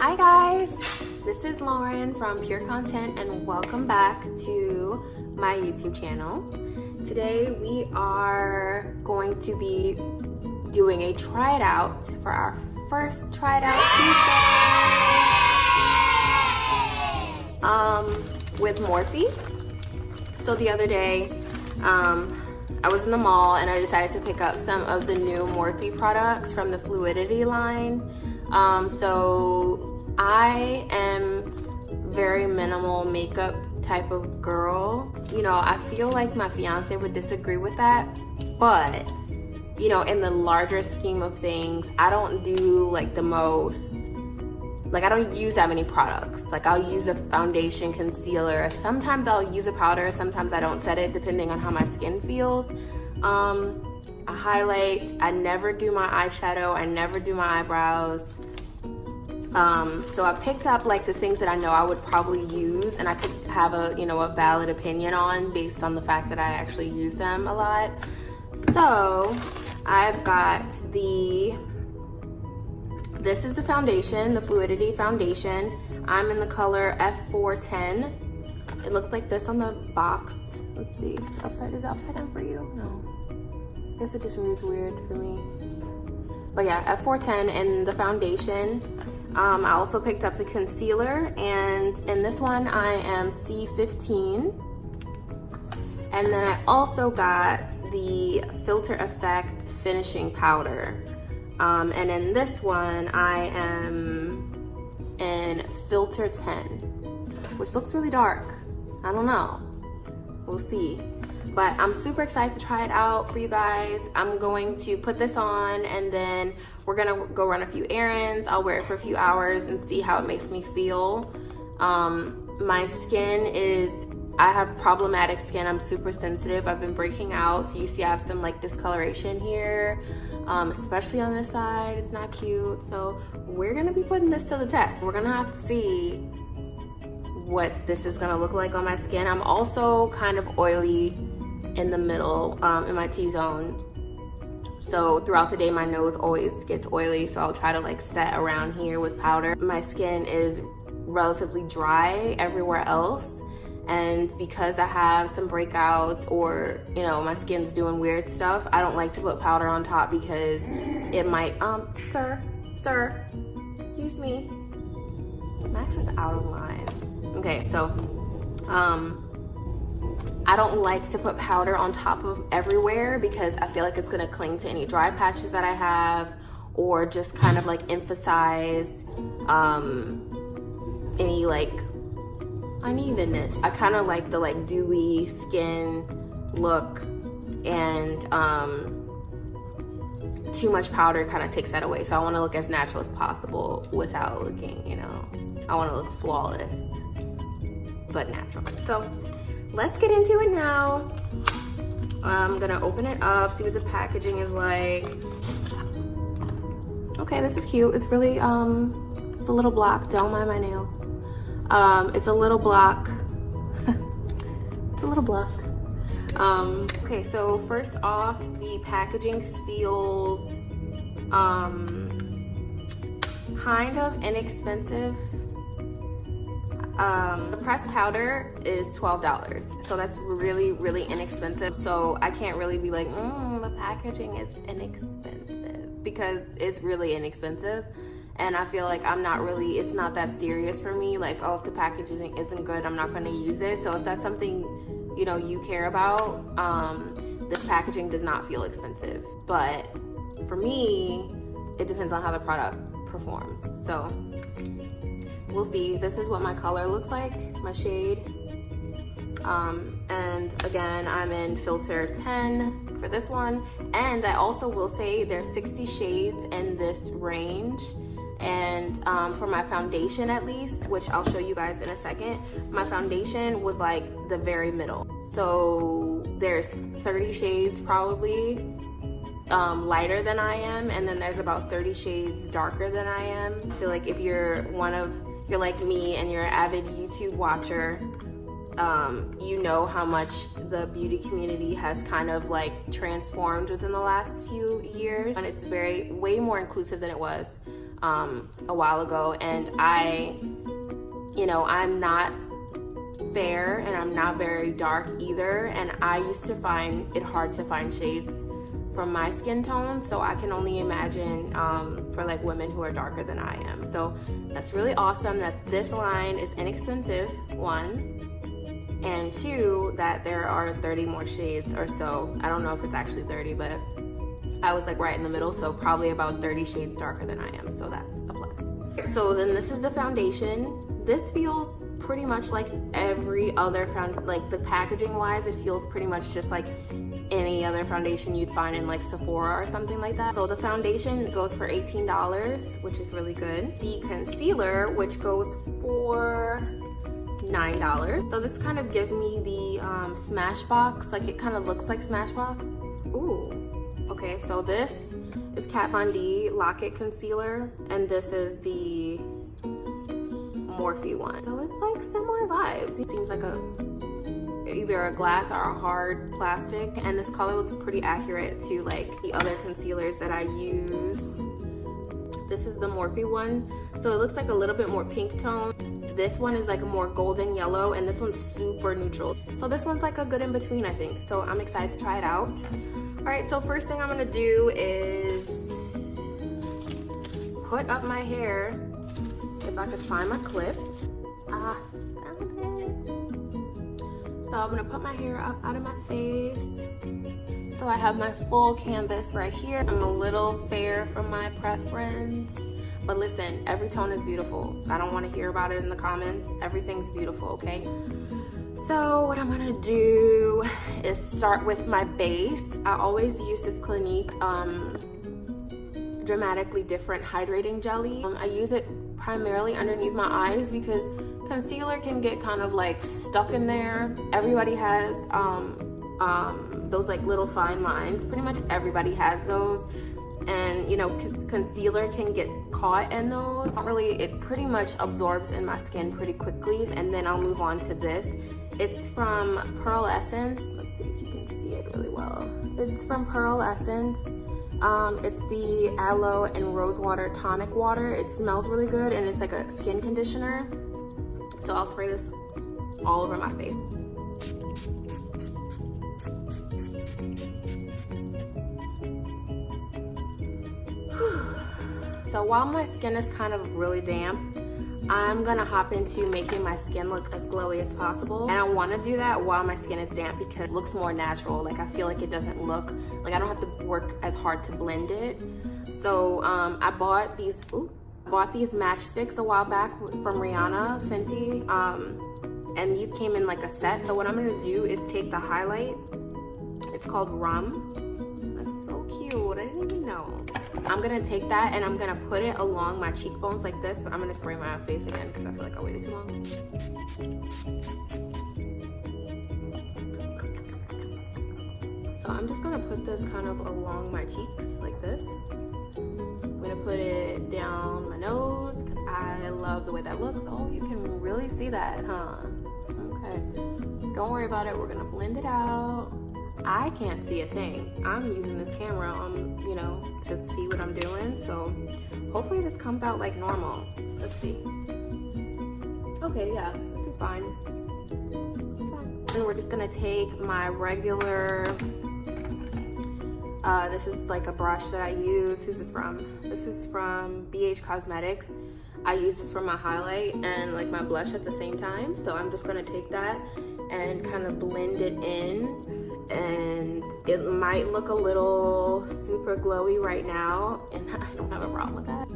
Hi guys, this is Lauren from Pure Content and welcome back to my YouTube channel. Today we are going to be doing a try it out for our first try it out Tuesday with Morphe. So the other day I was in the mall and I decided to pick up some of the new Morphe products from the Fluidity line. So I am very minimal makeup type of girl. You know, I feel like my fiance would disagree with that, but you know, in the larger scheme of things, I don't do like the most, like I don't use that many products. Like I'll use a foundation, concealer, sometimes I'll use a powder, sometimes I don't set it depending on how my skin feels. A highlight, I never do my eyeshadow, I never do my eyebrows. So I picked up like the things that I know I would probably use and I could have a, you know, a valid opinion on based on the fact that I actually use them a lot. So I've got this is the foundation, the Fluidity foundation. I'm in the color F410. It looks like this on the box. Let's see, is it upside down for you? No, I guess it just reads weird for me. But yeah, F410 in the foundation. I also picked up the concealer, and in this one I am C15. And then I also got the Filter Effect finishing powder. And in this one I am in Filter 10, which looks really dark. I don't know, we'll see. But I'm super excited to try it out for you guys. I'm going to put this on and then we're gonna go run a few errands. I'll wear it for a few hours and see how it makes me feel. My skin is, I have problematic skin. I'm super sensitive. I've been breaking out. So you see I have some like discoloration here, especially on this side. It's not cute. So we're gonna be putting this to the test. We're gonna have to see what this is gonna look like on my skin. I'm also kind of oily in the middle, in my T-zone. So throughout the day, my nose always gets oily. So I'll try to like set around here with powder. My skin is relatively dry everywhere else. And because I have some breakouts or, you know, my skin's doing weird stuff, I don't like to put powder on top because it might, sir, excuse me. Max is out of line. Okay, so, I don't like to put powder on top of everywhere because I feel like it's gonna cling to any dry patches that I have or just kind of like emphasize any like unevenness. I kind of like the like dewy skin look, and too much powder kind of takes that away. So I want to look as natural as possible without looking, you know, I want to look flawless but natural. So let's get into it now. I'm gonna open it up, see what the packaging is like. Okay, this is cute. It's really it's a little block. Don't mind my nail. It's a little block. It's a little block. Okay, so first off, the packaging feels kind of inexpensive. The pressed powder is $12, so that's really, really inexpensive. So I can't really be like, the packaging is inexpensive, because it's really inexpensive. And I feel like it's not that serious for me. Like, oh, if the packaging isn't good, I'm not gonna use it. So if that's something, you know, you care about, this packaging does not feel expensive. But for me, it depends on how the product performs. So we'll see. This is what my color looks like, my shade. And again, I'm in Filter 10 for this one. And I also will say there's 60 shades in this range. And for my foundation at least, which I'll show you guys in a second, my foundation was like the very middle. So there's 30 shades probably lighter than I am, and then there's about 30 shades darker than I am. I feel like if you're like me and you're an avid YouTube watcher, you know how much the beauty community has kind of like transformed within the last few years, and it's way more inclusive than it was a while ago, and I'm not fair and I'm not very dark either, and I used to find it hard to find shades from my skin tone, so I can only imagine for like women who are darker than I am. So that's really awesome that this line is inexpensive, one, and two, that there are 30 more shades or so. I don't know if it's actually 30, but I was like right in the middle, so probably about 30 shades darker than I am, so that's a plus. So then this is the foundation. This feels pretty much like every other like the packaging wise, it feels pretty much just like any other foundation you'd find in like Sephora or something like that. So the foundation goes for $18, which is really good. The concealer, which goes for $9. So this kind of gives me the Smashbox, like it kind of looks like Smashbox. Ooh, okay, so this is Kat Von D Lock-It Concealer, and this is the Morphe one. So it's like similar vibes. It seems like either a glass or a hard plastic, and this color looks pretty accurate to like the other concealers that I use. This is the Morphe one, so it looks like a little bit more pink tone. This one is like a more golden yellow, and this one's super neutral. So this one's like a good in between, I think. So I'm excited to try it out. All right, so first thing I'm gonna do is put up my hair. If I could find my clip. Found it. So I'm gonna put my hair up out of my face. So I have my full canvas right here. I'm a little fair for my preference, but listen, every tone is beautiful. I don't wanna hear about it in the comments. Everything's beautiful, okay? So what I'm gonna do is start with my base. I always use this Clinique Dramatically Different Hydrating Jelly. I use it primarily underneath my eyes because concealer can get kind of like stuck in there. Everybody has those like little fine lines. Pretty much everybody has those, and you know, concealer can get caught in those. It pretty much absorbs in my skin pretty quickly. And then I'll move on to this. It's from Pearl Essence. Let's see if you can see it really well. It's from Pearl Essence. It's the Aloe and Rosewater Tonic Water. It smells really good, and it's like a skin conditioner. So I'll spray this all over my face. So while my skin is kind of really damp, I'm gonna hop into making my skin look as glowy as possible. And I wanna do that while my skin is damp because it looks more natural. Like I feel like it doesn't look, like I don't have to work as hard to blend it. So I bought these matchsticks a while back from Rihanna, Fenty. And these came in like a set. So what I'm gonna do is take the highlight. It's called Rum. That's so cute, I didn't even know. I'm gonna take that and I'm gonna put it along my cheekbones like this, but I'm gonna spray my face again because I feel like I waited too long. So I'm just gonna put this kind of along my cheeks like this. I'm gonna put it down my nose because I love the way that looks. Oh, you can really see that, huh? Okay, don't worry about it, we're gonna blend it out. I can't see a thing. I'm using this camera, you know, to see what I'm doing. So hopefully this comes out like normal. Let's see. Okay, yeah, this is fine. It's fine. And we're just gonna take my regular, this is like a brush that I use. Who's this from? This is from BH Cosmetics. I use this for my highlight and like my blush at the same time. So I'm just gonna take that and kind of blend it in. And it might look a little super glowy right now, and I don't have a problem with that.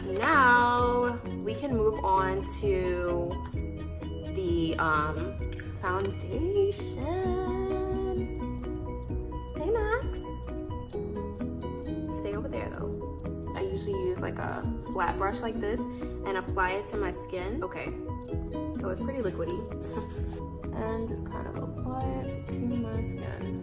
Now we can move on to the foundation. Hey Max, stay over there though. I usually use like a flat brush like this and apply it to my skin. Okay, so it's pretty liquidy. And just kind of apply it to my skin.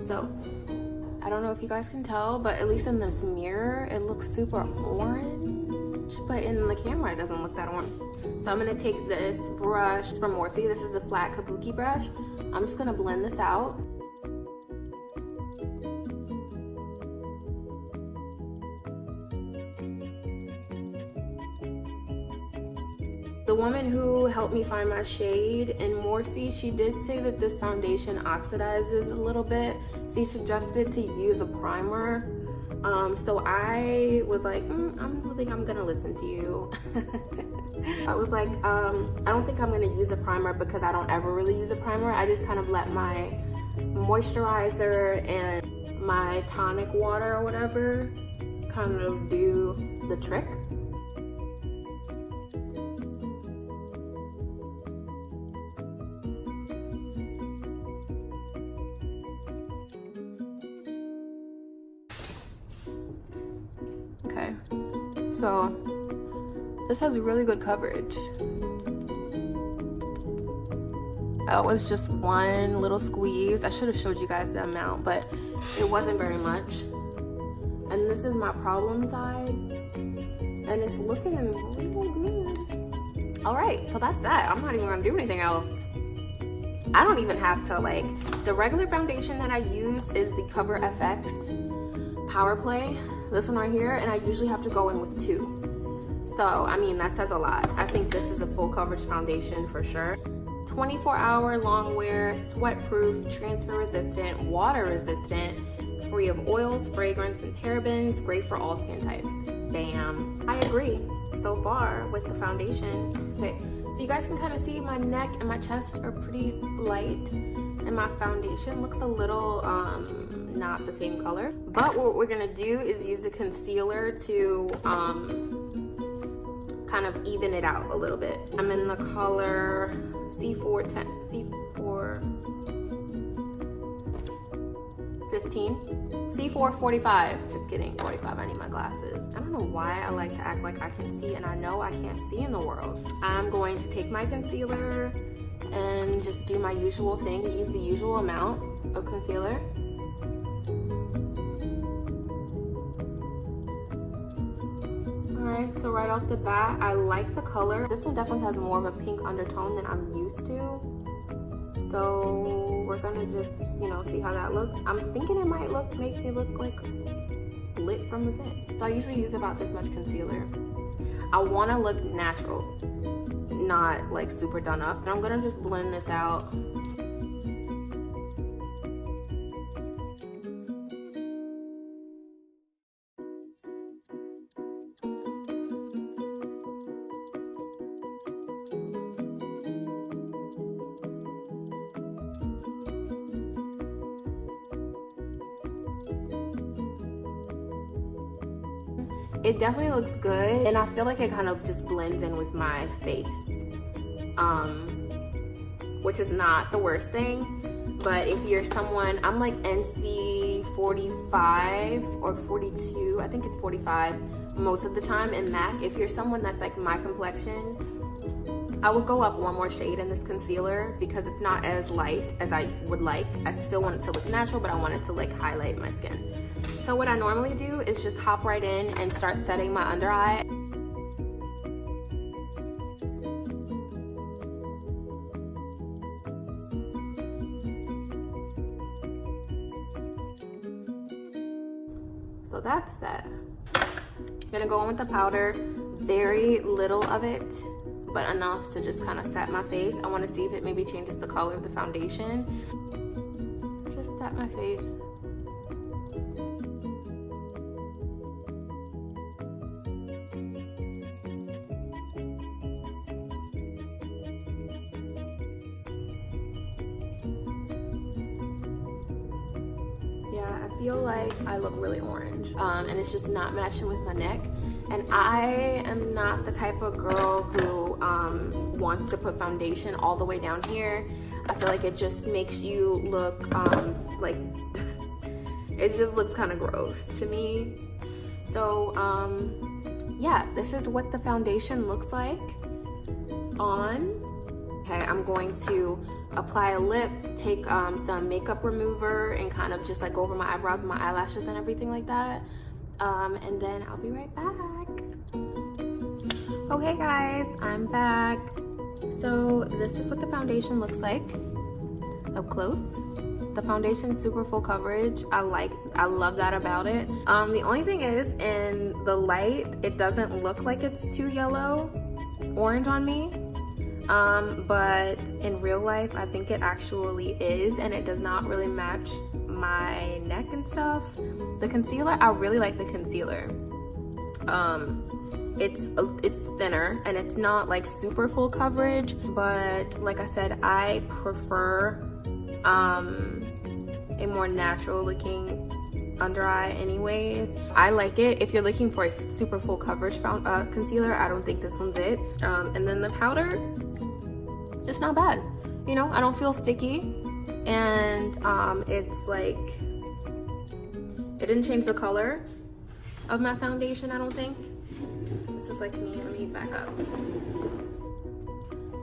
So I don't know if you guys can tell, but at least in this mirror, it looks super orange, but in the camera, it doesn't look that orange. So I'm gonna take this brush from Morphe. This is the flat kabuki brush. I'm just gonna blend this out. The woman who helped me find my shade in Morphe, she did say that this foundation oxidizes a little bit. She suggested to use a primer. So I was like, I think I'm gonna listen to you. I was like, I don't think I'm gonna use a primer because I don't ever really use a primer. I just kind of let my moisturizer and my tonic water or whatever kind of do the trick. Okay, so this has really good coverage. That was just one little squeeze. I should have showed you guys the amount, but it wasn't very much. And this is my problem side, and it's looking really good. All right, so that's that. I'm not even gonna do anything else. I don't even have to, like, the regular foundation that I use is the Cover FX Power Play. This one right here, and I usually have to go in with 2. So, I mean, that says a lot. I think this is a full coverage foundation for sure. 24-hour long wear, sweat proof, transfer resistant, water resistant, free of oils, fragrance, and parabens, great for all skin types. Bam. I agree so far with the foundation. Okay, so you guys can kind of see my neck and my chest are pretty light, and my foundation looks a little not the same color. But what we're gonna do is use the concealer to kind of even it out a little bit. I'm in the color C410, C445. Just kidding, 45. I need my glasses. I don't know why I like to act like I can see, and I know I can't see in the world. I'm going to take my concealer and just do my usual thing, use the usual amount of concealer. Alright, so right off the bat, I like the color. This one definitely has more of a pink undertone than I'm used to. So we're gonna just, you know, see how that looks. I'm thinking it might make me look like lit from within. So I usually use about this much concealer. I wanna look natural, not like super done up. And I'm gonna just blend this out. It definitely looks good, and I feel like it kind of just blends in with my face, which is not the worst thing. But if you're someone, I'm like NC 45 or 42, I think it's 45 most of the time in MAC. If you're someone that's like my complexion, I would go up one more shade in this concealer because it's not as light as I would like. I still want it to look natural, but I want it to like highlight my skin. So what I normally do is just hop right in and start setting my under eye. So that's set. I'm gonna go in with the powder, very little of it, but enough to just kind of set my face. I want to see if it maybe changes the color of the foundation. Just set my face. I feel like I look really orange, and it's just not matching with my neck. And I am not the type of girl who wants to put foundation all the way down here. I feel like it just makes you look like it just looks kind of gross to me. So yeah, this is what the foundation looks like on. Okay, I'm going to apply a lip take some makeup remover and kind of just like go over my eyebrows and my eyelashes and everything like that. And then I'll be right back. Okay guys, I'm back. So this is what the foundation looks like up close. The foundation's super full coverage. I love that about it. The only thing is, in the light, it doesn't look like it's too yellow orange on me. But in real life, I think it actually is, and it does not really match my neck and stuff. The concealer, I really like the concealer. It's thinner and it's not like super full coverage, but like I said, I prefer a more natural looking under eye anyways. I like it. If you're looking for a super full coverage concealer, I don't think this one's it. And then the powder, it's not bad. You know, I don't feel sticky, and it's like, it didn't change the color of my foundation, I don't think. This is like me, let me back up.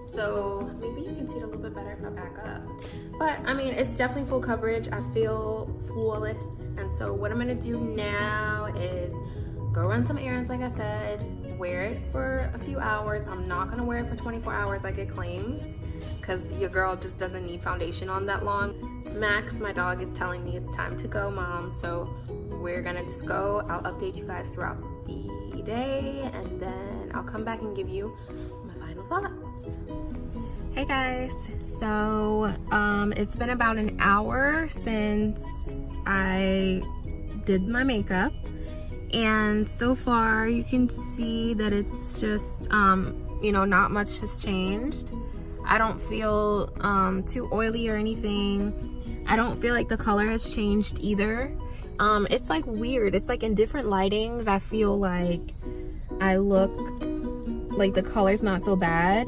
So maybe you can see it a little bit better if I back up. But I mean, it's definitely full coverage. I feel flawless. And so what I'm gonna do now is go run some errands, like I said, wear it for a few hours. I'm not gonna wear it for 24 hours like it claims, because your girl just doesn't need foundation on that long. Max, my dog, is telling me it's time to go, Mom. So we're gonna just go. I'll update you guys throughout the day, and then I'll come back and give you my final thoughts. Hey guys, so it's been about an hour since I did my makeup, and so far you can see that it's just you know, not much has changed. I don't feel too oily or anything. I don't feel like the color has changed either. It's like weird. It's like in different lightings, I feel like I look like the color's not so bad.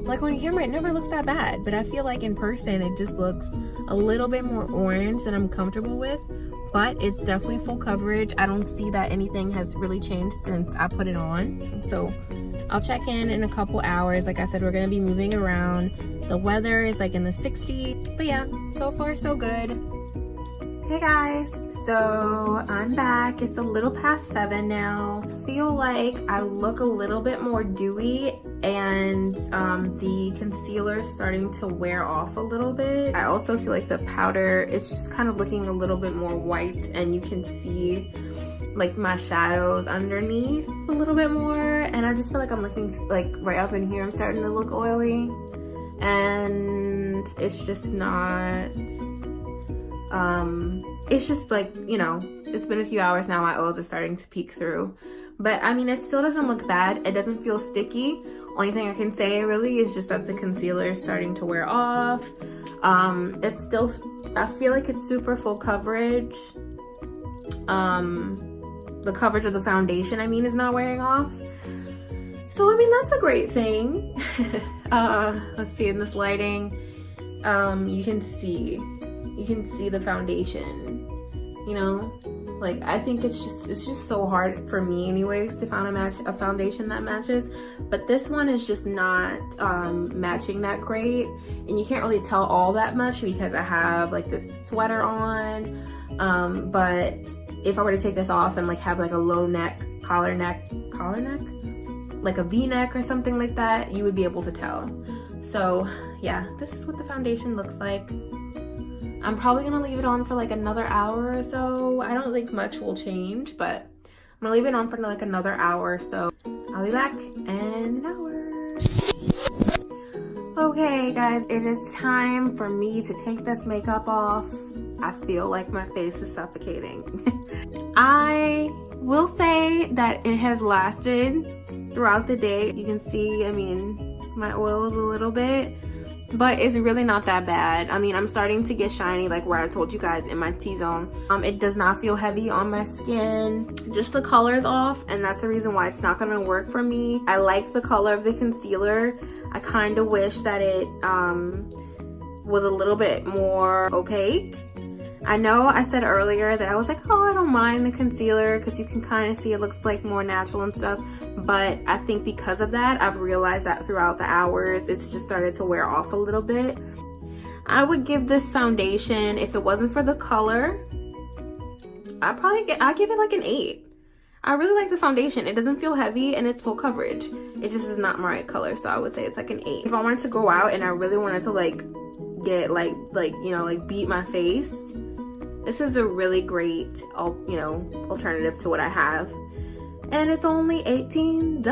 Like on camera, it never looks that bad, but I feel like in person, it just looks a little bit more orange than I'm comfortable with, but it's definitely full coverage. I don't see that anything has really changed since I put it on. So I'll check in a couple hours. Like I said, we're gonna be moving around. The weather is like in the 60s, but yeah, so far so good. Hey guys, so I'm back. It's a little past 7 now. I feel like I look a little bit more dewy, and the concealer is starting to wear off a little bit. I also feel like the powder is just kind of looking a little bit more white, and you can see like my shadows underneath a little bit more, and I just feel like I'm looking like right up in here, I'm starting to look oily, and it's just not, it's just like, you know, it's been a few hours now, my oils are starting to peek through, but I mean, it still doesn't look bad. It doesn't feel sticky. Only thing I can say really is just that the concealer is starting to wear off. It's still, I feel like it's super full coverage. The coverage of the foundation, I mean, is not wearing off. So, I mean, that's a great thing. Let's see, in this lighting, you can see the foundation, you know? Like, I think it's just so hard for me anyways to find a foundation that matches. But this one is just not matching that great. And you can't really tell all that much because I have like this sweater on. But if I were to take this off and like have like a low neck, collar neck, like a V-neck or something like that, you would be able to tell. So yeah, this is what the foundation looks like. I'm probably gonna leave it on for like another hour or so. I don't think much will change, but I'm gonna leave it on for like another hour or so. I'll be back in an hour. Okay guys, it is time for me to take this makeup off. I feel like my face is suffocating. I will say that it has lasted throughout the day. You can see, I mean, my oil is a little bit, but it's really not that bad. I mean, I'm starting to get shiny, like where I told you guys in my T-zone. It does not feel heavy on my skin. Just the color's off, and that's the reason why it's not gonna work for me. I like the color of the concealer. I kind of wish that it was a little bit more opaque. I know I said earlier that I was like, oh, I don't mind the concealer because you can kind of see it looks like more natural and stuff. But I think because of that, I've realized that throughout the hours, it's just started to wear off a little bit. I would give this foundation, if it wasn't for the color, I'd give it like an 8. I really like the foundation. It doesn't feel heavy and it's full coverage. It just is not my right color, so I would say it's like an 8. If I wanted to go out and I really wanted to like get like you know, like beat my face, this is a really great, you know, alternative to what I have. And it's only $18.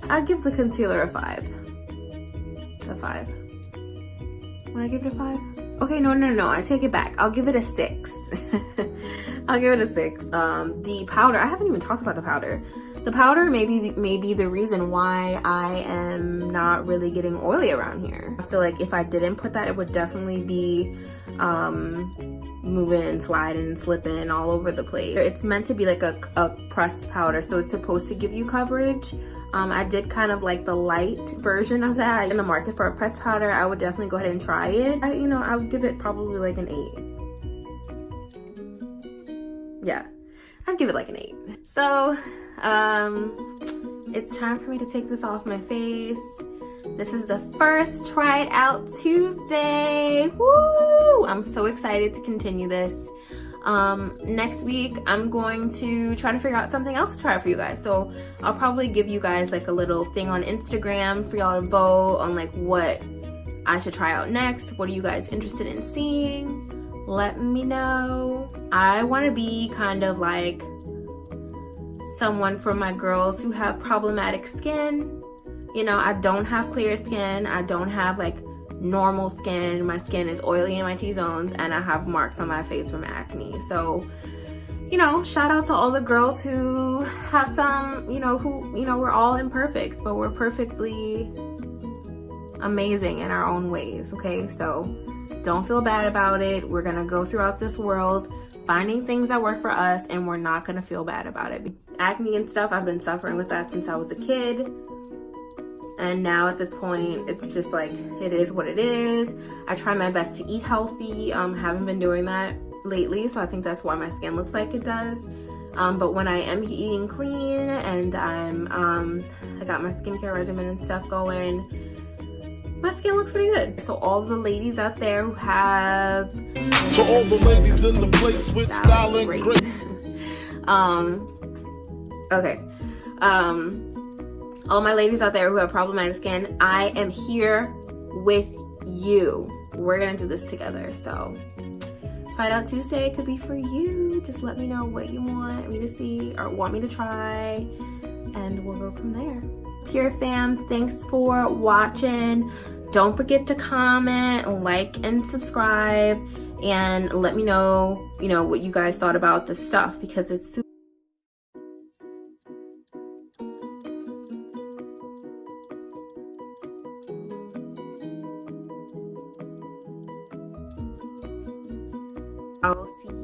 I'd give the concealer a 5. A 5. Would I give it a 5? Okay, no, I take it back. I'll give it a 6. I'll give it a 6. The powder, I haven't even talked about the powder. The powder may be the reason why I am not really getting oily around here. I feel like if I didn't put that, it would definitely be moving and sliding and slipping all over the place. It's meant to be like a pressed powder, so it's supposed to give you coverage. I did kind of like the light version of that. In the market for a pressed powder, I would definitely go ahead and try it. I would give it probably like an 8. Yeah, I'd give it like an 8. So, it's time for me to take this off my face. This is the first Try It Out Tuesday. Woo! I'm so excited to continue this. Next week, I'm going to try to figure out something else to try for you guys. So I'll probably give you guys like a little thing on Instagram for y'all to vote on like what I should try out next. What are you guys interested in seeing? Let me know. I want to be kind of like someone for my girls who have problematic skin. You know, I don't have clear skin. I don't have like normal skin. My skin is oily in my T-zones and I have marks on my face from acne. So, you know, shout out to all the girls who have some, you know, we're all imperfect, but we're perfectly amazing in our own ways, okay? So don't feel bad about it. We're gonna go throughout this world finding things that work for us and we're not gonna feel bad about it. Acne and stuff, I've been suffering with that since I was a kid. And now at this point, it's just like, it is what it is. I try my best to eat healthy. Haven't been doing that lately, so I think that's why my skin looks like it does. But when I am eating clean and I got my skincare regimen and stuff going, my skin looks pretty good. So all the ladies out there who have... To all the ladies in the place with style and grace. Okay. All my ladies out there who have problematic skin, I am here with you. We're gonna do this together. So Try It Out Tuesday could be for you. Just let me know what you want me to see or want me to try, and we'll go from there. Pure fam, thanks for watching. Don't forget to comment, like, and subscribe, and let me know, you know, what you guys thought about this stuff, because it's super I'll see